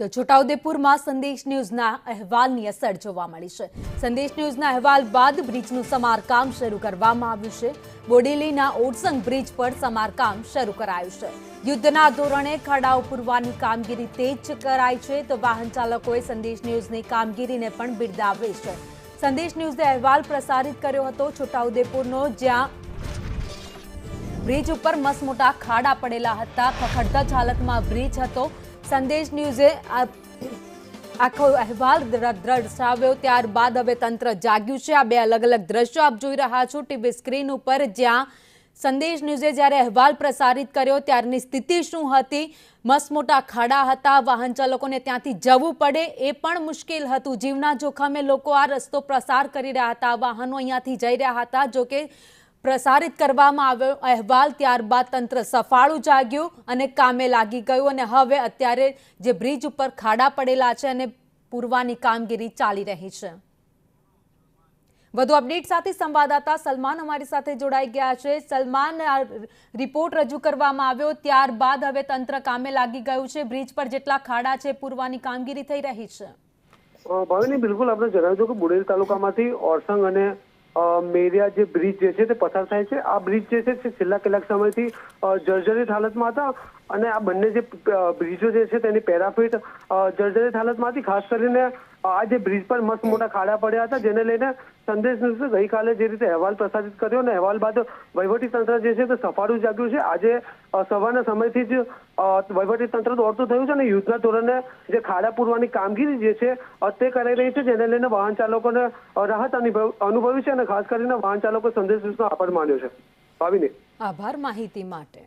તો છોટાઉદેપુરમાં સંદેશ ન્યૂઝના અહેવાલની અસર જોવા મળી છે। સંદેશ ન્યૂઝના અહેવાલ બાદ બ્રિજનું સમારકામ શરૂ કરવામાં આવ્યું છે। બોડેલીના ઓરસંગ બ્રિજ પર સમારકામ શરૂ કરાયું છે। યુદ્ધના ધોરણે ખાડાઓ પૂરવાની કામગીરી તેજ કરાઈ છે તો વાહન ચાલકોએ સંદેશ ન્યૂઝની કામગીરીને પણ બિરદાવી છે। સંદેશ ન્યૂઝે અહેવાલ પ્રસારિત કર્યો હતો છોટાઉદેપુરનો, જ્યાં બ્રિજ ઉપર મસમોટા ખાડા પડેલા હતા। ખખડધજ હાલતમાં બ્રિજ હતો। સંદેશ ન્યૂઝે આખો અહેવાલ દર્શાવ્યો, ત્યારબાદ હવે તંત્ર જાગ્યું છે। આ બે અલગ અલગ દ્રશ્યો આપ જોઈ રહ્યા છો ટીવી સ્ક્રીન ઉપર, જ્યાં સંદેશ ન્યૂઝે જ્યારે અહેવાલ પ્રસારિત કર્યો ત્યારની સ્થિતિ શું હતી। મસમોટા ખાડા હતા, વાહન ચાલકોને ત્યાંથી જવું પડે એ પણ મુશ્કેલ હતું। જીવના જોખમે લોકો આ રસ્તો પ્રસાર કરી રહ્યા હતા, વાહનો અહીંયાથી જઈ રહ્યા હતા। જોકે પ્રસારિત કરવામાં આવ્યો અહેવાલ, ત્યારબાદ તંત્ર સફાળું જાગ્યું અને કામે લાગી ગયું અને હવે અત્યારે જે બ્રિજ ઉપર ખાડા પડેલા છે અને પૂરવાની કામગીરી ચાલી રહી છે। વધુ અપડેટ સાથે સંવાદદાતા સલમાન અમારી સાથે જોડાઈ ગયા છે। સલમાન, રિપોર્ટ રજૂ કરવામાં આવ્યો ત્યારબાદ હવે તંત્ર કામે લાગી ગયું છે, બ્રિજ પર જેટલા ખાડા છે પૂરવાની કામગીરી થઈ રહી છે। ભાવિની, બિલકુલ આપણે જણાવ્યું કે બોડેલી તાલુકામાંથી ઓરસંગ અને મેરિયા જે બ્રિજ જે છે તે પસાર થાય છે। આ બ્રિજ જે છે છેલ્લા કેટલાક સમયથી જર્જરિત હાલતમાં હતા અને આ બંને જે બ્રિજો જે છે તેની પેરાફિટ જર્જરિત હાલતમાં હતી। ખાસ કરીને આ જે બ્રિજ પર મસ્ત મોટા ખાડા પડ્યા હતા, જેને લઈને સંદેશ ન્યૂઝે ગઈકાલે જે રીતે અહેવાલ પ્રસારિત કર્યો અને અહેવાલ બાદ વહીવટી તંત્ર જે છે તે સફાળું જાગ્યું છે। આજે સવારના સમયથી જ વહીવટી તંત્ર દોડતું થયું છે અને યુદ્ધના ધોરણે જે ખાડા પૂરવાની કામગીરી જે છે તે કરાઈ રહી છે, જેને લઈને વાહન ચાલકોને રાહત અનુભવી છે અને ખાસ કરીને વાહન ચાલકો સંદેશ ન્યૂઝનો આભાર માન્યો છે। ભાવિની, આભાર માહિતી માટે।